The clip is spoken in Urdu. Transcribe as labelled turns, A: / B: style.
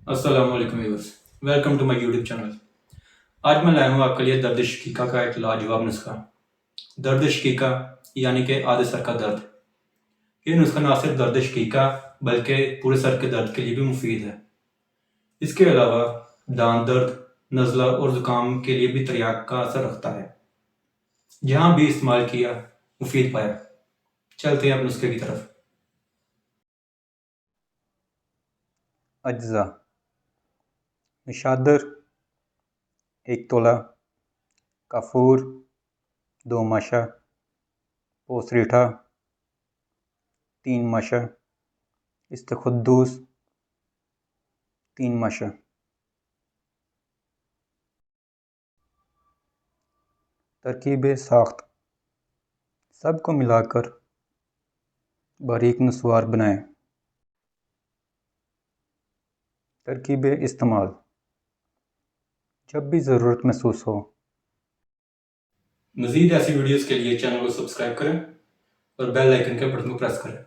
A: السلام علیکم viewers, welcome to my YouTube channel. آج میں لایا ہوں آپ کے لیے درد شقیقہ کا ایک لاجواب نسخہ۔ درد شقیقہ یعنی کہ آدھے سر کا درد۔ یہ نسخہ نہ صرف درد شقیقہ بلکہ پورے سر کے درد کے لیے بھی مفید ہے۔ اس کے علاوہ دانت درد، نزلہ اور زکام کے لیے بھی تریاک کا اثر رکھتا ہے۔ جہاں بھی استعمال کیا مفید پایا۔ چلتے ہیں اب نسخے کی طرف۔
B: اجزاء: نشادر 1 تولہ، کافور 2 ماشا، پوسریٹھا 3 ماشا، استخدوس 3 ماشا۔ ترکیب ساخت: سب کو ملا کر باریک نسوار بنائیں۔ ترکیب استعمال: جب بھی ضرورت محسوس ہو۔
A: مزید ایسی ویڈیوز کے لیے چینل کو سبسکرائب کریں اور بیل آئیکن کے بٹن کو پریس کریں۔